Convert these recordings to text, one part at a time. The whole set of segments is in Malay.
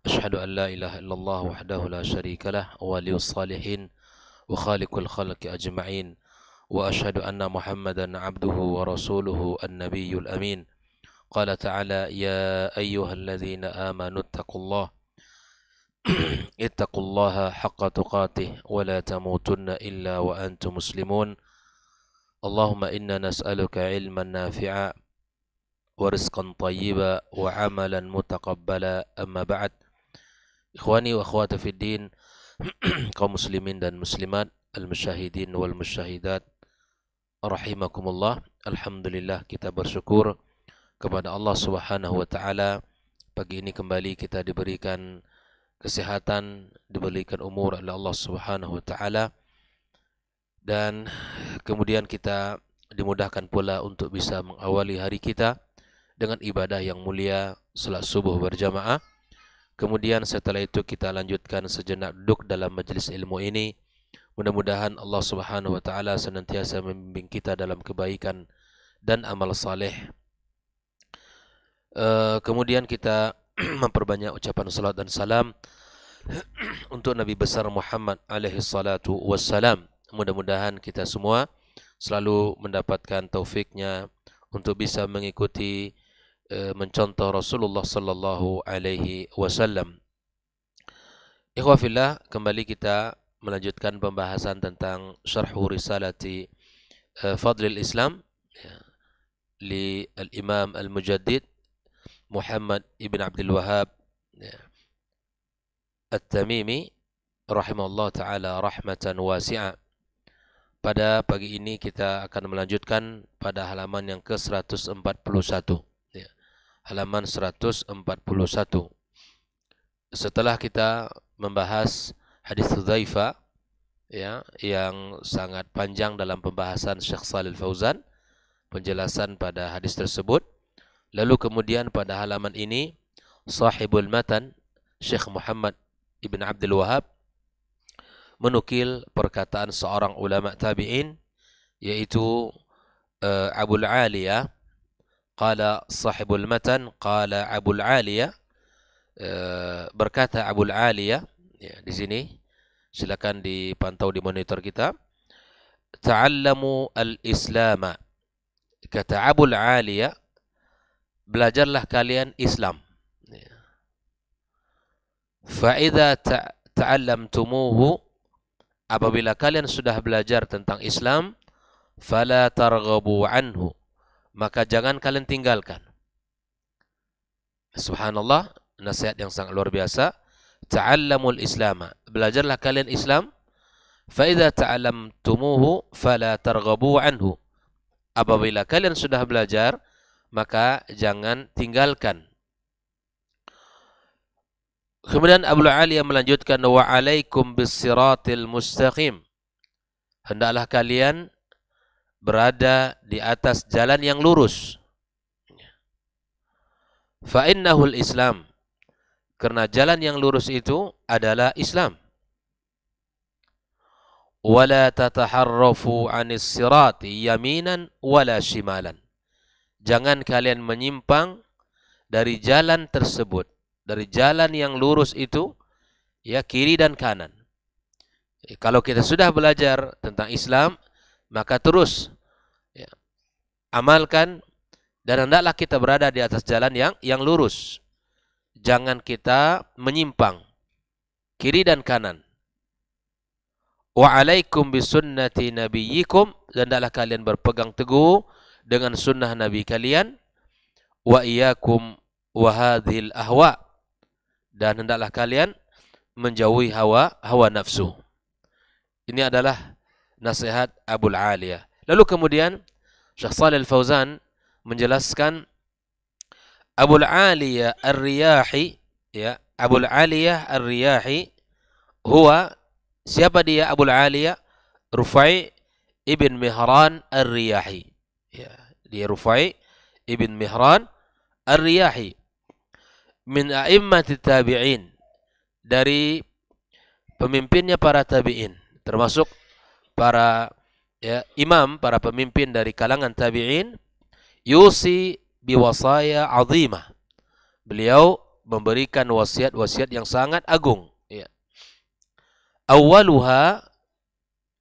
أشهد أن لا إله إلا الله وحده لا شريك له ولي الصالحين وخالق الخلق أجمعين وأشهد أن محمدا عبده ورسوله النبي الأمين. قال تعالى: يا أيها الذين آمنوا اتقوا الله اتقوا الله حق تقاته ولا تموتن إلا وأنتم مسلمون. اللهم إنا نسألك علما نافعا ورزقا طيبا وعملا متقبلا. أما بعد. Ikhwani wa akhwati fid din, kaum muslimin dan muslimat, al-musyahidin wal musyahidat, rahimakumullah. Alhamdulillah, kita bersyukur kepada Allah Subhanahu wa taala. Pagi ini kembali kita diberikan kesehatan, diberikan umur oleh Allah Subhanahu wa taala, dan kemudian kita dimudahkan pula untuk bisa mengawali hari kita dengan ibadah yang mulia, salat subuh berjamaah. Kemudian setelah itu kita lanjutkan sejenak duduk dalam majlis ilmu ini. Mudah-mudahan Allah Subhanahu wa taala senantiasa membimbing kita dalam kebaikan dan amal saleh. Kemudian kita memperbanyak ucapan salat dan salam untuk Nabi besar Muhammad alaihi salatu wassalam. Mudah-mudahan kita semua selalu mendapatkan taufiknya untuk bisa mengikuti mencontoh Rasulullah sallallahu alaihi wasallam. Ikhwah fillah, kembali kita melanjutkan pembahasan tentang syarhu risalati Fadlil Islam li al-Imam al-Mujaddid Muhammad ibn Abdul Wahhab At-Tamimi rahimahullah taala rahmatan wasi'a. Pada pagi ini kita akan melanjutkan pada halaman yang ke-141. Halaman 141. Setelah kita membahas hadis Hudzaifah yang sangat panjang dalam pembahasan Syekh Shalih Fauzan, penjelasan pada hadis tersebut, lalu kemudian pada halaman ini sahibul matan Syekh Muhammad ibn Abdul Wahhab menukil perkataan seorang ulama tabi'in, yaitu Abul Aliyah. Qala sahibul matan, qala Abul Aliyah, berkata Abul Aliyah, di sini silakan dipantau di monitor kita. Ta'allamu al-islama, kata Abul Aliyah, belajarlah kalian Islam. Fa idza ta'allamtumuhu, apabila kalian sudah belajar tentang Islam, fala targhabu anhu, maka jangan kalian tinggalkan. Subhanallah, nasihat yang sangat luar biasa. Ta'allamul islama, belajarlah kalian Islam. Fa idza ta'allamtumuhu fala targhabu anhu, apabila kalian sudah belajar, maka jangan tinggalkan. Kemudian Abu Ali yang melanjutkan, wa alaikum bis-siratil mustaqim, hendaklah kalian berada di atas jalan yang lurus. Fa innahul Islam, karena jalan yang lurus itu adalah Islam. Wala tataharrafu 'anis sirati yaminan wala shimalan, jangan kalian menyimpang dari jalan tersebut, dari jalan yang lurus itu, ya, kiri dan kanan. Kalau kita sudah belajar tentang Islam, maka terus amalkan, dan hendaklah kita berada di atas jalan yang lurus. Jangan kita menyimpang kiri dan kanan. Wa alaikum bisunnati nabiyyikum, dan hendaklah kalian berpegang teguh dengan sunnah nabi kalian. Wa iyyakum wa hadhil ahwa, dan hendaklah kalian menjauhi hawa nafsu. Ini adalah nasihat Abul Aliyah. Lalu kemudian Syekh Shalih Fauzan menjelaskan Abul Aliyah Ar-Riyahi, ya, Abul Aliyah Ar-Riyahi huwa, siapa dia Abul Aliyah? Rufai ibn Mihran Ar-Riyahi. Ya, dia Rufai ibn Mihran Ar-Riyahi min a'immatit tabi'in, dari pemimpinnya para tabi'in, termasuk para imam, para pemimpin dari kalangan tabi'in. Yusi biwasaya azimah, beliau memberikan wasiat-wasiat yang sangat agung. Ya. Awwaluha,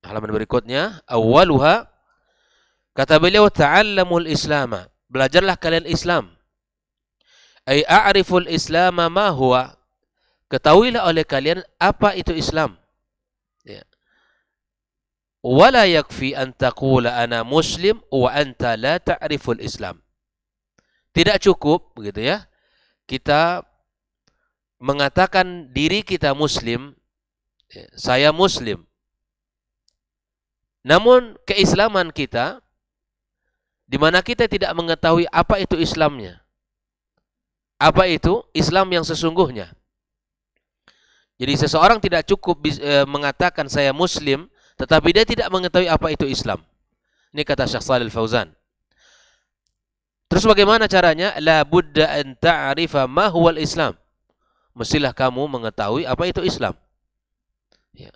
halaman berikutnya, awwaluha, kata beliau, ta'allamul islama, belajarlah kalian Islam. Ay a'riful islama ma huwa, ketahuilah oleh kalian apa itu Islam. Ya. Wala yakfi an taqula ana muslim wa anta la ta'riful Islam. Tidak cukup begitu ya, kita mengatakan diri kita muslim, saya muslim, namun keislaman kita, di mana kita tidak mengetahui apa itu Islamnya, apa itu Islam yang sesungguhnya. Jadi seseorang tidak cukup mengatakan saya muslim, tetapi dia tidak mengetahui apa itu Islam. Ini kata Syekh Shalih Al-Fauzan. Terus bagaimana caranya? La budda an ta'rifa ma huwal Islam. Mestilah kamu mengetahui apa itu Islam. Ya.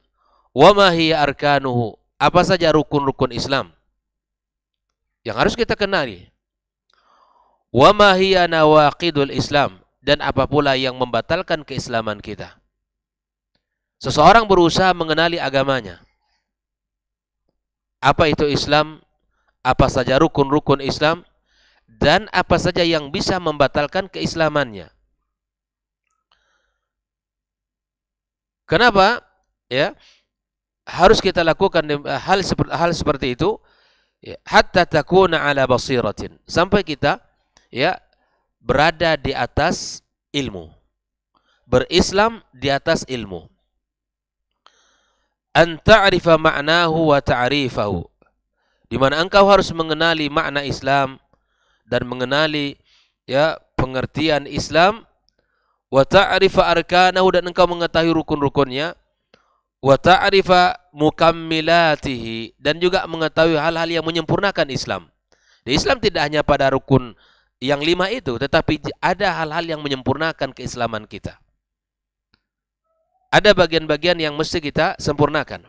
Wa ma hiya arkanuhu, apa saja rukun-rukun Islam yang harus kita kenali. Wa ma hiya nawaqidul Islam, dan apa pula yang membatalkan keislaman kita. Seseorang berusaha mengenali agamanya. Apa itu Islam? Apa saja rukun-rukun Islam? Dan apa saja yang bisa membatalkan keislamannya. Kenapa? Ya, harus kita lakukan hal seperti itu, ya, hatta takuna ala basiratin, sampai kita ya berada di atas ilmu, berislam di atas ilmu. An ta'rifa ma'nahu wa ta'rifahu, di mana engkau harus mengenali makna Islam dan mengenali ya pengertian Islam. Wa ta'rifa arkanahu, dan engkau mengetahui rukun-rukunnya. Wa ta'rifa mukammilatihi, dan juga mengetahui hal-hal yang menyempurnakan Islam. Di Islam tidak hanya pada rukun yang 5 itu, tetapi ada hal-hal yang menyempurnakan keislaman kita. Ada bagian-bagian yang mesti kita sempurnakan.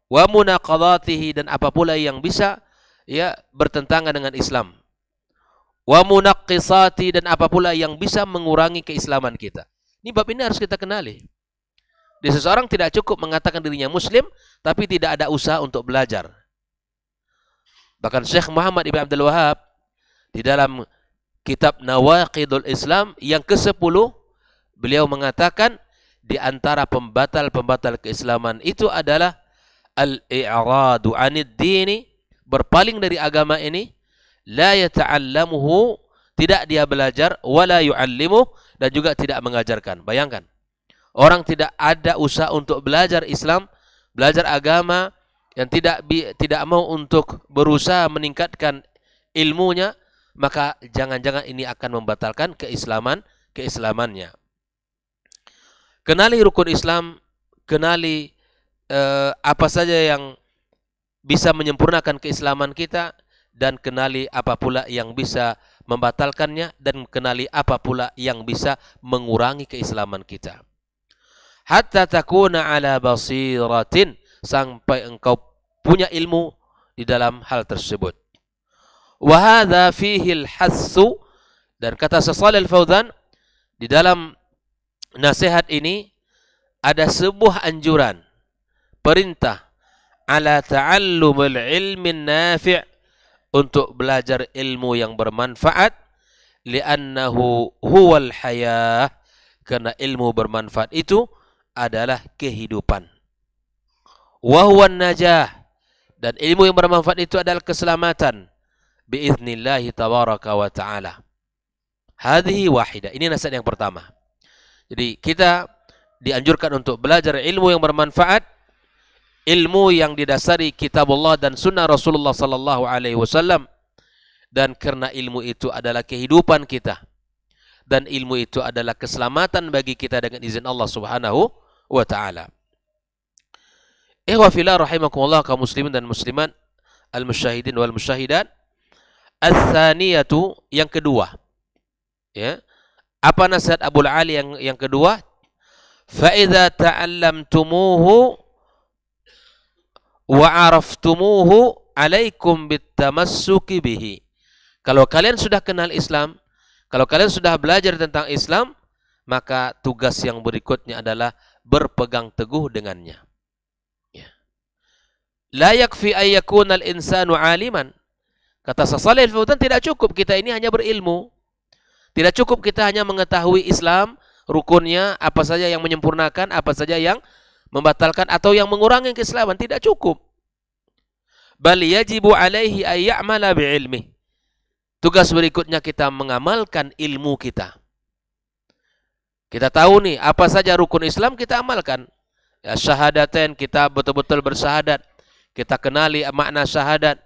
Wa munaqadatihi, dan apa pula yang bisa ya bertentangan dengan Islam. Wa munaqqisati, dan apa pula yang bisa mengurangi keislaman kita. Ini bab ini harus kita kenali. Di seseorang tidak cukup mengatakan dirinya muslim, tapi tidak ada usaha untuk belajar. Bahkan Syekh Muhammad Ibn Abdul Wahab di dalam kitab Nawaqidul Islam yang ke-10, beliau mengatakan di antara pembatal-pembatal keislaman itu adalah al-i'radu 'anid dini, berpaling dari agama ini, la yata'allamuhu, tidak dia belajar, wala yu'allimuh, dan juga tidak mengajarkan. Bayangkan, orang tidak ada usaha untuk belajar Islam, belajar agama, yang tidak mau untuk berusaha meningkatkan ilmunya, maka jangan-jangan ini akan membatalkan keislamannya. Kenali rukun Islam, kenali apa saja yang bisa menyempurnakan keislaman kita, dan kenali apa pula yang bisa membatalkannya, dan kenali apa pula yang bisa mengurangi keislaman kita. Hatta takuna ala basiratin, sampai engkau punya ilmu di dalam hal tersebut. Wa hadza fihi al-hassu, dan kata Shalih Al-Fauzan, di dalam nasihat ini ada sebuah anjuran, perintah ala ta'allumul ilmin nafi', untuk belajar ilmu yang bermanfaat, li'annahu huwal hayah, karena ilmu bermanfaat itu adalah kehidupan. Wa huwan najah, dan ilmu yang bermanfaat itu adalah keselamatan, biiznillahi tabaraka wa ta'ala. Hadhihi wahidah, ini nasihat yang pertama. Jadi kita dianjurkan untuk belajar ilmu yang bermanfaat, ilmu yang didasari kitabullah dan sunnah Rasulullah sallallahu alaihi wasallam, dan karena ilmu itu adalah kehidupan kita, dan ilmu itu adalah keselamatan bagi kita dengan izin Allah Subhanahu wa taala. Ikhwa fillah rahimakumullah, kaum muslimin dan muslimat, al-musyahidin wal musyahidat. Ats-tsaniyatu, yang kedua. Ya. Apa nasihat Abu Ali yang kedua? Fa idza ta'allamtumuhu wa araftumuhu alaikum bitamassuki bihi. Kalau kalian sudah kenal Islam, kalau kalian sudah belajar tentang Islam, maka tugas yang berikutnya adalah berpegang teguh dengannya. Ya. La yakfi an yakuna al-insanu aliman. Kata Shalih Al-Fauzan, tidak cukup kita ini hanya berilmu. Tidak cukup kita hanya mengetahui Islam, rukunnya, apa saja yang menyempurnakan, apa saja yang membatalkan atau yang mengurangi keislaman, tidak cukup. Bal yajibu alaihi ay ya'mala bi'ilmi. Tugas berikutnya kita mengamalkan ilmu kita. Kita tahu nih apa saja rukun Islam, kita amalkan. Ya, syahadatain, kita betul-betul bersyahadat. Kita kenali makna syahadat.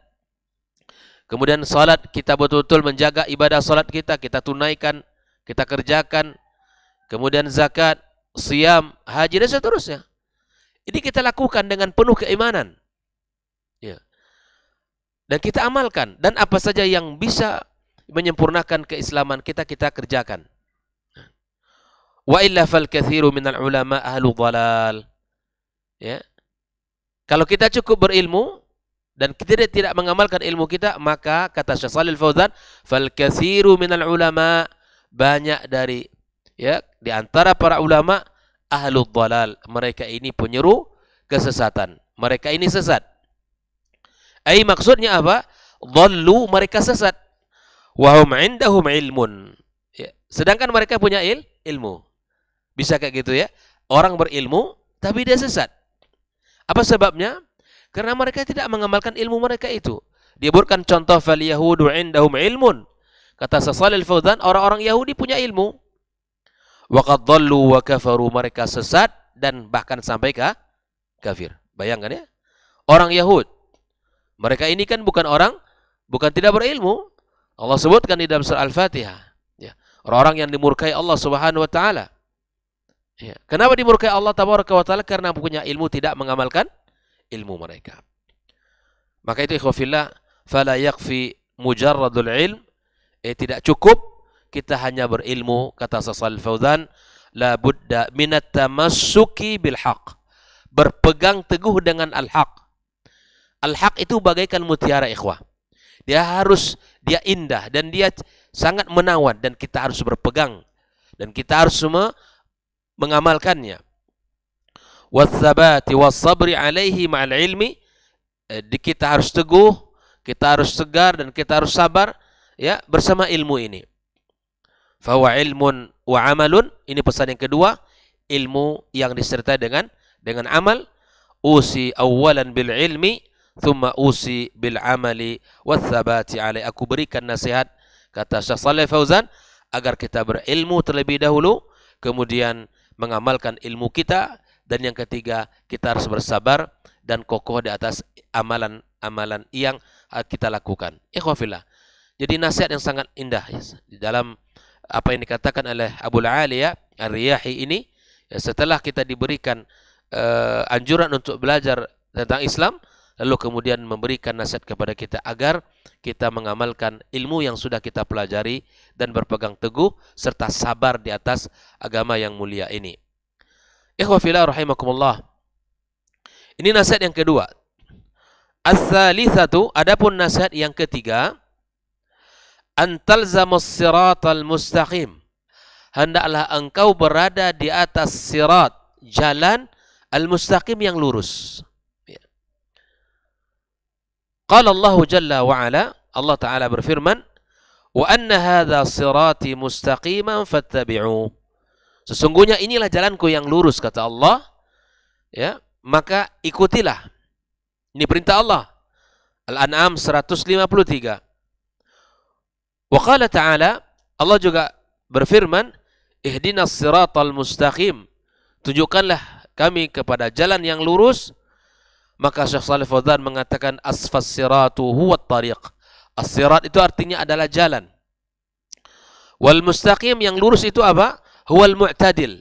Kemudian salat, kita betul-betul menjaga ibadah salat kita tunaikan, kita kerjakan. Kemudian zakat, siyam, haji dan seterusnya. Ini kita lakukan dengan penuh keimanan. Ya. Dan kita amalkan. Dan apa saja yang bisa menyempurnakan keislaman kita kerjakan. Wa illa fal kathiru minal ulama ahlu dhalal. Ya. Kalau kita cukup berilmu dan kita tidak mengamalkan ilmu kita, maka kata Syekh Shalih Al-Fauzan, fal kathiru minal ulama, banyak dari di antara para ulama ahlul dhalal, mereka ini penyeru kesesatan. Mereka ini sesat. Ai maksudnya apa? Dhallu, mereka sesat. Wa hum indahum ilmun. Ya. Sedangkan mereka punya ilmu. Bisa kayak gitu ya. Orang berilmu tapi dia sesat. Apa sebabnya? Karena mereka tidak mengamalkan ilmu mereka itu. Dia berikan contoh fal yahudu indahum ilmun. Kata Shalih Al-Fauzan, orang-orang Yahudi punya ilmu. Wa qad dhallu wa kafaru, mereka sesat dan bahkan sampai kafir. Bayangkan ya. Orang Yahud, mereka ini kan bukan tidak berilmu. Allah sebutkan di dalam surah Al-Fatihah, ya, orang-orang yang dimurkai Allah Subhanahu wa taala. Ya. Kenapa dimurkai Allah Tabaraka wa taala? Karena punya ilmu tidak mengamalkan ilmu mereka. Maka itu ikhwafillah, fala yakfi mujarradul ilm, tidak cukup kita hanya berilmu, kata Shalih Al-Fauzan, la budda minat tamassuki bil haq, berpegang teguh dengan al-haq. Al-haq itu bagaikan mutiara ikhwah. Dia indah dan dia sangat menawan dan kita harus berpegang dan kita harus semua mengamalkannya. Watsabati wassabri alaihi ma'al ilmi, kita harus teguh, kita harus tegar dan kita harus sabar ya bersama ilmu ini. Fahuwa ilmun wa amalun, ini pesan yang kedua, ilmu yang disertai dengan amal. Usi awalan bil ilmi thumma usi bil amali watsabati alaihi. Aku berikan nasihat, kata Syekh Shalih Fauzan, agar kita berilmu terlebih dahulu, kemudian mengamalkan ilmu kita, dan yang ketiga kita harus bersabar dan kokoh di atas amalan-amalan yang kita lakukan. Ikhwafillah. Jadi nasihat yang sangat indah ya, di dalam apa yang dikatakan oleh Abul Aliya Ar-Riyahi ini, ya, setelah kita diberikan anjuran untuk belajar tentang Islam, lalu kemudian memberikan nasihat kepada kita agar kita mengamalkan ilmu yang sudah kita pelajari dan berpegang teguh serta sabar di atas agama yang mulia ini. Ikhwafillah rahimakumullah. Ini nasihat yang kedua. Ats-tsalitsatu, adapun nasihat yang ketiga, antalzamus siratal mustaqim. Hendaklah engkau berada di atas sirat, jalan al-mustaqim yang lurus. Qala Allah Jalla wa Ala, Allah Ta'ala berfirman, wa anna hadha sirati mustaqiman fattabi'u. Sesungguhnya inilah jalanku yang lurus, kata Allah, ya, maka ikutilah. Ini perintah Allah. Al-An'am 153. Wa qala ta'ala, Allah juga berfirman, ihdinas siratal mustaqim, tunjukkanlah kami kepada jalan yang lurus. Maka Syekh Shalih Fauzan mengatakan asfas siratu huwa tariq. As-sirat itu artinya adalah jalan. Wal mustaqim yang lurus itu apa? Huwal mu'tadil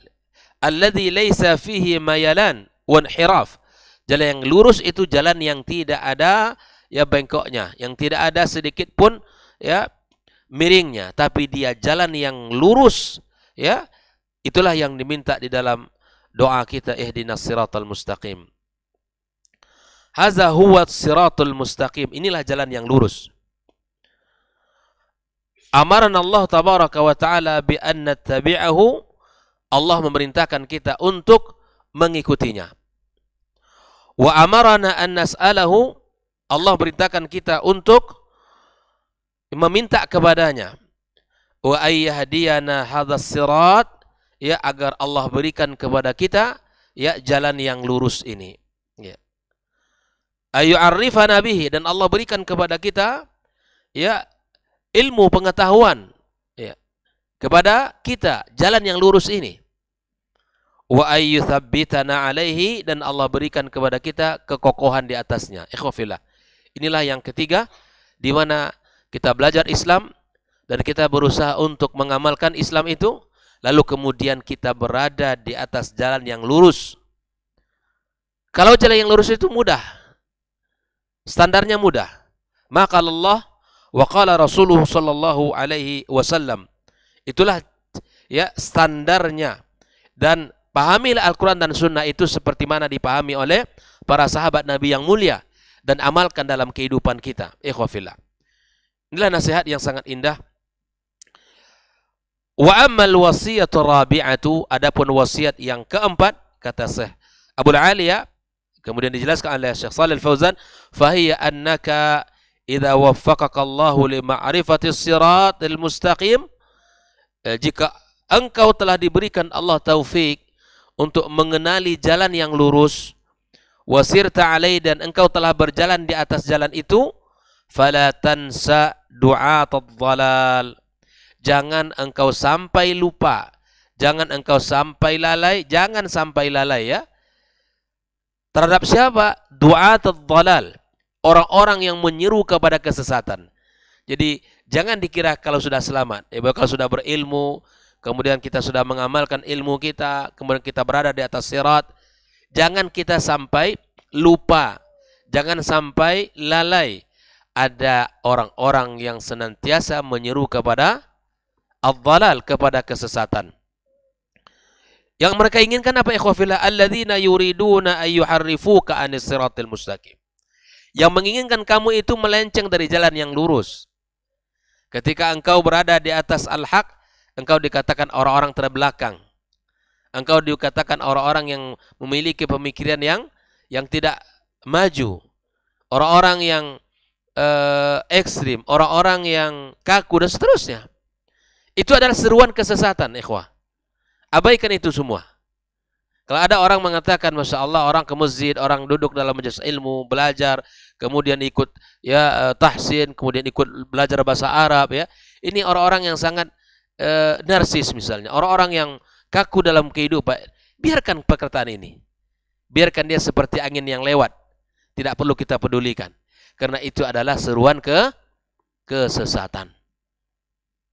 alladhi laysa fihi mayalan wa inhiraf. Jalan yang lurus itu jalan yang tidak ada ya bengkoknya, yang tidak ada sedikit pun ya miringnya, tapi dia jalan yang lurus ya. Itulah yang diminta di dalam doa kita, ihdinas siratal mustaqim. Hadza huwa siratul mustaqim. Inilah jalan yang lurus. Amarana Allah tabaraka wa ta'ala bi an nattabi'ahu Allah memerintahkan kita untuk mengikutinya. Wa amarana an nas'alahu, Allah perintahkan kita untuk meminta kepadanya. Wa ayyahdiyana hadzal sirat, ya, agar Allah berikan kepada kita, ya, jalan yang lurus ini. Ya. Ayyu'arrifana bihi, dan Allah berikan kepada kita, ya, ilmu pengetahuan, ya, kepada kita jalan yang lurus ini. Wa ayyuthabbitana alaihi, dan Allah berikan kepada kita kekokohan di atasnya. Ikhwafillah. Inilah yang ketiga, di mana kita belajar Islam dan kita berusaha untuk mengamalkan Islam itu, lalu kemudian kita berada di atas jalan yang lurus. Kalau jalan yang lurus itu mudah, standarnya mudah. Maka Allah wa qala Rasulullah sallallahu alaihi wasallam. Itulah, ya, standarnya. Dan pahamilah Al-Quran dan Sunnah itu seperti mana dipahami oleh para sahabat Nabi yang mulia, dan amalkan dalam kehidupan kita. Ikhwafillah. Inilah nasihat yang sangat indah. Wa ammal wasiyatu rabi'atu, adapun wasiat yang keempat, kata Syekh Abul Aliya, kemudian dijelaskan oleh Syekh Shalih Al-Fauzan, fahiya annaka idza waffaqaka Allahu li ma'rifati siratal mustaqim, jika engkau telah diberikan Allah taufik untuk mengenali jalan yang lurus, wasirta alai, dan engkau telah berjalan di atas jalan itu, fala tansa du'atadh dhalal, jangan engkau sampai lupa, jangan engkau sampai lalai, jangan sampai lalai, ya, terhadap siapa? Du'atadh dhalal, orang-orang yang menyeru kepada kesesatan. Jadi jangan dikira kalau sudah selamat, kalau sudah berilmu, kemudian kita sudah mengamalkan ilmu kita, kemudian kita berada di atas sirat, jangan kita sampai lupa, jangan sampai lalai. Ada orang-orang yang senantiasa menyeru kepada ad-dhalal, kepada kesesatan. Yang mereka inginkan apa, ikhwafillah? Alladzina yuriduna ayyuharrifuka anis siratil mustaqim. Yang menginginkan kamu itu melenceng dari jalan yang lurus. Ketika engkau berada di atas al-haq, engkau dikatakan orang-orang terbelakang. Engkau dikatakan orang-orang yang memiliki pemikiran yang tidak maju. Orang-orang yang ekstrim, orang-orang yang kaku, dan seterusnya. Itu adalah seruan kesesatan, ikhwah. Abaikan itu semua. Kalau ada orang mengatakan, Masya Allah, orang ke masjid, orang duduk dalam majelis ilmu, belajar, kemudian ikut, ya, tahsin, kemudian ikut belajar bahasa Arab, ya. Ini orang-orang yang sangat narsis misalnya, orang-orang yang kaku dalam kehidupan. Biarkan perkataan ini. Biarkan dia seperti angin yang lewat. Tidak perlu kita pedulikan. Karena itu adalah seruan kesesatan.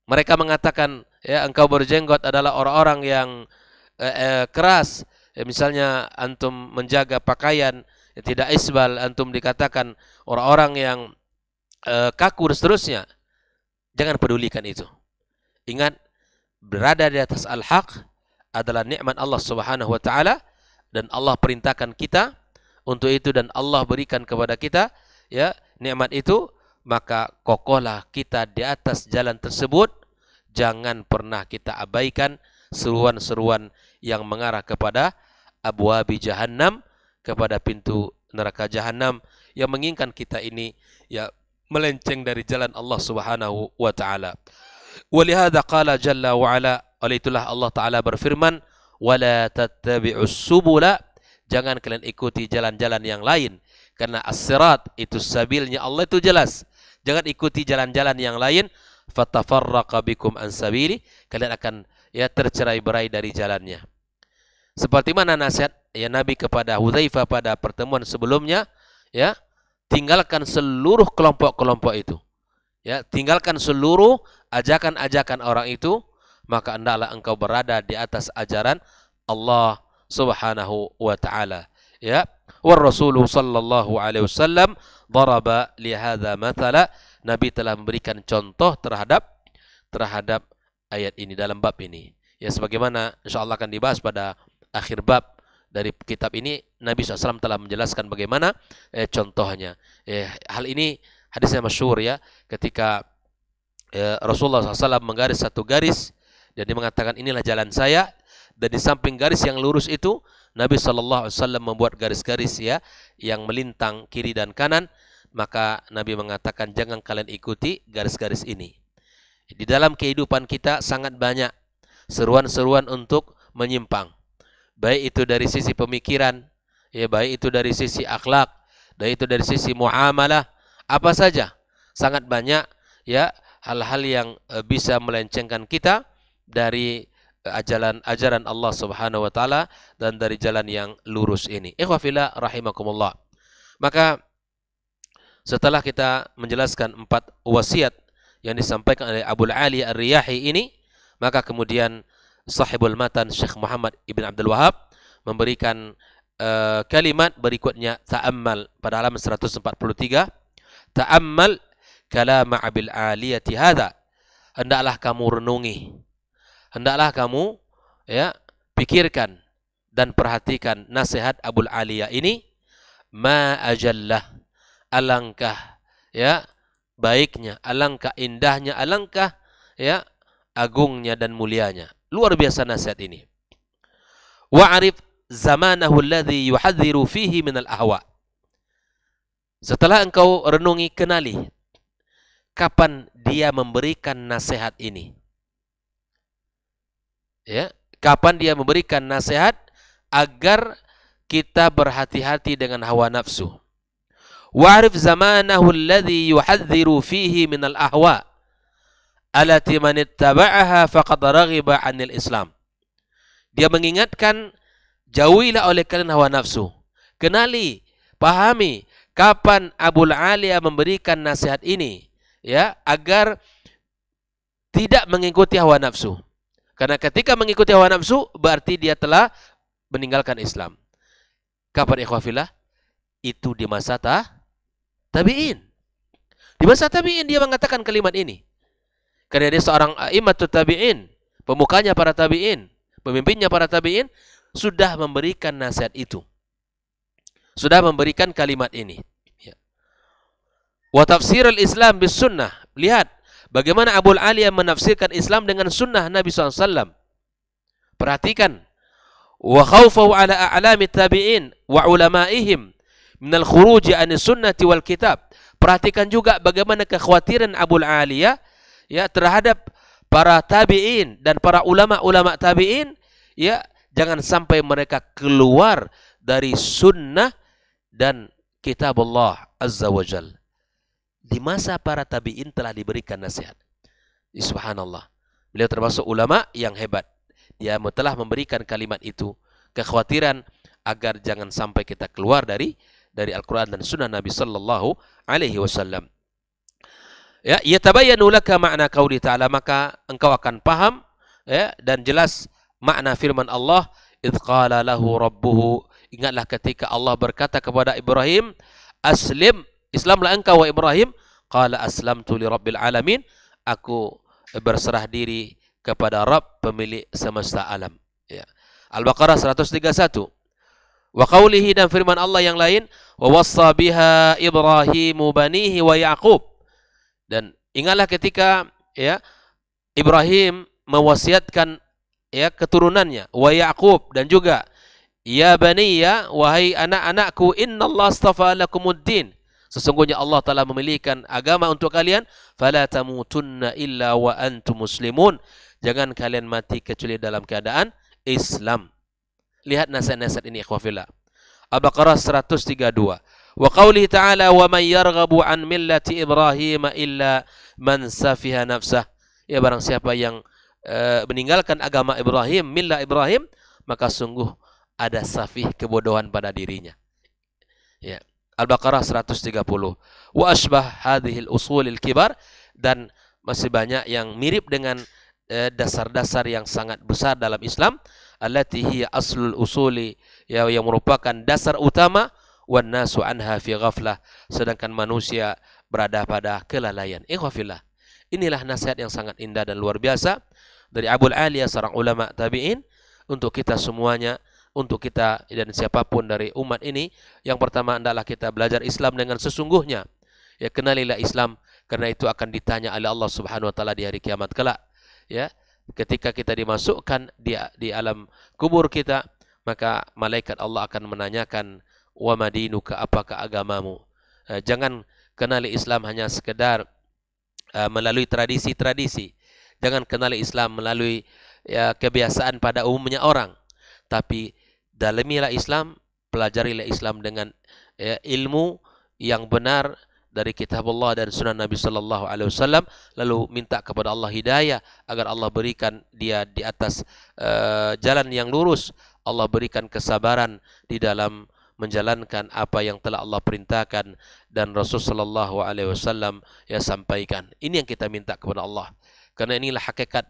Mereka mengatakan, ya, engkau berjenggot adalah orang-orang yang keras. Ya, misalnya antum menjaga pakaian, ya, tidak isbal, antum dikatakan orang-orang yang kaku dan seterusnya. Jangan pedulikan itu. Ingat, berada di atas al-haq adalah nikmat Allah Subhanahu wa taala, dan Allah perintahkan kita untuk itu, dan Allah berikan kepada kita, ya, nikmat itu, maka kokohlah kita di atas jalan tersebut. Jangan pernah kita abaikan seruan-seruan yang mengarah kepada abwabi jahannam, kepada pintu neraka jahannam, yang menginginkan kita ini, ya, melenceng dari jalan Allah Subhanahu wa taala. Walihada qala jalla wa ala, oleh itulah Allah taala berfirman, wala tattabi'us subula, jangan kalian ikuti jalan-jalan yang lain, karena as-sirat itu sabilnya Allah itu jelas. Jangan ikuti jalan-jalan yang lain, fatafarraqa bikum an sabili, kalian akan, ya, tercerai-berai dari jalannya. Seperti mana nasihat, ya, Nabi kepada Hudzaifah pada pertemuan sebelumnya, ya, tinggalkan seluruh kelompok-kelompok itu. Ya, tinggalkan seluruh ajakan-ajakan orang itu, maka hendaklah engkau berada di atas ajaran Allah Subhanahu wa taala. Ya, wa Rasulullah sallallahu alaihi wasallam daraba li hadza mathala, Nabi telah memberikan contoh terhadap ayat ini, dalam bab ini. Ya, sebagaimana insyaallah akan dibahas pada akhir bab dari kitab ini, Nabi SAW telah menjelaskan bagaimana contohnya. Hal ini hadisnya masyhur, ya, ketika Rasulullah SAW menggaris satu garis dan dia mengatakan, inilah jalan saya, Dan di samping garis yang lurus itu, Nabi SAW membuat garis-garis ya yang melintang kiri dan kanan. Maka Nabi mengatakan jangan kalian ikuti garis-garis ini. Di dalam kehidupan kita sangat banyak seruan-seruan untuk menyimpang. Baik itu dari sisi pemikiran, ya baik itu dari sisi akhlak, baik itu dari sisi muamalah, apa saja. Sangat banyak ya hal-hal yang bisa melencengkan kita dari ajaran Allah Subhanahu wa taala dan dari jalan yang lurus ini. Ikhwafillah rahimakumullah. Maka setelah kita menjelaskan 4 wasiat yang disampaikan oleh Abul Ali Ar-Riyahi ini, maka kemudian sahibul matan Syekh Muhammad Ibn Abdul Wahab memberikan kalimat berikutnya, ta'ammal pada halaman 143. Ta'ammal kalama Abil Aliyati hadha. Hendaklah kamu renungi, hendaklah kamu ya pikirkan dan perhatikan nasihat Abul Aliyah ini. Ma ajallah, alangkah ya baiknya, alangkah indahnya, alangkah ya agungnya dan mulianya. Luar biasa nasihat ini. Wa'arif zamanahu alladhi yuhadziru fihi minal ahwa. Setelah engkau renungi, kenali kapan dia memberikan nasihat ini. Ya, kapan dia memberikan nasihat agar kita berhati-hati dengan hawa nafsu. Wa'rif zamanahu alladhi yuhadziru fihi minal ahwa allati man ittaba'aha faqad raghiba 'anil Islam. Dia mengingatkan, jauhilah oleh kalian hawa nafsu. Kenali, pahami kapan Abul Aliyah memberikan nasihat ini ya agar tidak mengikuti hawa nafsu. Karena ketika mengikuti hawa nafsu berarti dia telah meninggalkan Islam. Kapan ikhwafillah? Itu di masa tabi'in. Di masa tabi'in dia mengatakan kalimat ini. Karena dia seorang a'immatut tabi'in, pemukanya para tabi'in, pemimpinnya para tabi'in, sudah memberikan nasihat itu. Sudah memberikan kalimat ini. Ya. Wa tafsir al-Islam bis sunnah. Lihat bagaimana Abul Aliyah menafsirkan Islam dengan sunnah Nabi SAW. Perhatikan. Wa khawfahu ala a'lami tabi'in wa ulamaihim minal khuruji anis sunnati wal kitab. Perhatikan juga bagaimana kekhawatiran Abul Aliyah ya terhadap para tabi'in dan para ulama-ulama tabi'in, ya jangan sampai mereka keluar dari sunnah dan kitab Allah Azza wa Jal. Di masa para tabi'in telah diberikan nasihat. Subhanallah. Beliau termasuk ulama yang hebat. Dia telah memberikan kalimat itu, kekhawatiran agar jangan sampai kita keluar dari Al-Quran dan sunnah Nabi sallallahu alaihi wasallam. Ya, yatabayyanu laka makna qauli ta'ala, maka engkau akan paham ya dan jelas makna firman Allah, idz qala lahu rabbuhu. Ingatlah ketika Allah berkata kepada Ibrahim, aslim, Islamlah engkau wa Ibrahim. Qala aslamtu li rabbil alamin. Aku berserah diri kepada Rabb pemilik semesta alam. Ya. Al-Baqarah 131. Wa qawlihi, dan firman Allah yang lain, wa wassa biha Ibrahimu banihi wa Yaqub. Dan ingatlah ketika ya Ibrahim mewasiatkan ya keturunannya, wa Yaqub, dan juga ya baniya, wahai anak-anakku, innallaha astafa lakumuddin. Sesungguhnya Allah telah memilihkan agama untuk kalian, fala tamutunna illa wa antum muslimun. Jangan kalian mati kecuali dalam keadaan Islam. Lihat nasihat-nasihat ini ikhwafillah. Al-Baqarah 132. Wa qawlihi ta'ala, wa man yarghabu an millati Ibrahim illa man safiha nafsah. Ya, barang siapa yang meninggalkan agama Ibrahim, millah Ibrahim, maka sungguh ada safih, kebodohan pada dirinya. Ya. Al-Baqarah 130. Wa ashbah hadhil usulil kibar, dan masih banyak yang mirip dengan dasar-dasar yang sangat besar dalam Islam, allati hiya aslul usuli, yang merupakan dasar utama, wan nasu anha fi ghaflah, sedangkan manusia berada pada kelalaian. Ikhwafillah, inilah nasihat yang sangat indah dan luar biasa dari Abul Aliyah, seorang ulama tabi'in, untuk kita semuanya, untuk kita dan siapapun dari umat ini. Yang pertama adalah kita belajar Islam dengan sesungguhnya. Ya, kenalilah Islam, karena itu akan ditanya oleh Allah Subhanahu wa taala di hari kiamat kelak. Ya, ketika kita dimasukkan di alam kubur kita, maka malaikat Allah akan menanyakan, wa madinuka, apakah agamamu? Jangan kenali Islam hanya sekedar melalui tradisi-tradisi. Jangan kenali Islam melalui kebiasaan pada umumnya orang. Tapi dalamilah Islam, pelajarilah Islam dengan ilmu yang benar dari kitab Allah dan sunnah Nabi sallallahu alaihi wasallam, lalu minta kepada Allah hidayah agar Allah berikan dia di atas jalan yang lurus. Allah berikan kesabaran di dalam menjalankan apa yang telah Allah perintahkan dan Rasul sallallahu alaihi wasallam sampaikan. Ini yang kita minta kepada Allah. Karena inilah hakikat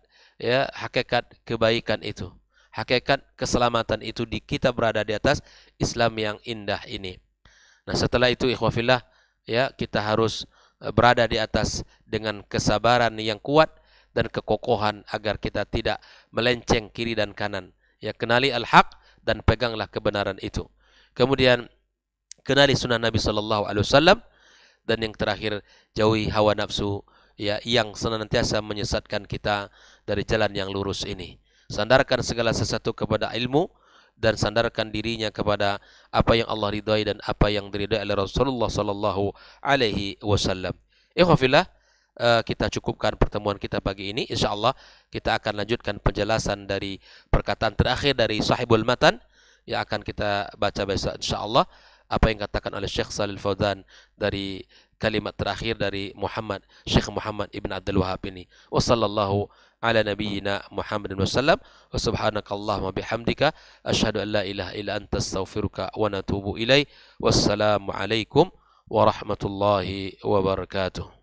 hakikat kebaikan itu. Hakikat keselamatan itu di kita berada di atas Islam yang indah ini. Nah, setelah itu ikhwah fillah, kita harus berada di atas dengan kesabaran yang kuat dan kekokohan agar kita tidak melenceng kiri dan kanan. Kenali al-haq dan peganglah kebenaran itu. Kemudian kenali sunnah Nabi sallallahu alaihi wasallam, dan yang terakhir jauhi hawa nafsu yang senantiasa menyesatkan kita dari jalan yang lurus ini. Sandarkan segala sesuatu kepada ilmu dan sandarkan dirinya kepada apa yang Allah ridhai dan apa yang diridhai oleh Rasulullah sallallahu alaihi wasallam. Ikhwafillah, kita cukupkan pertemuan kita pagi ini. Insyaallah kita akan lanjutkan penjelasan dari perkataan terakhir dari sahibul matan yang akan kita baca besok insyaallah, apa yang katakan oleh Syekh Shalih Fauzan dari kalimat terakhir dari Syekh Muhammad Ibn Abdul Wahhab ini. Wassallallahu ala nabiyyina Muhammadin wasallam wa subhanakallahumma bihamdika asyhadu an la ilaha illa anta astaghfiruka wa natubu ilaik. Wassalamu alaikum warahmatullahi wabarakatuh.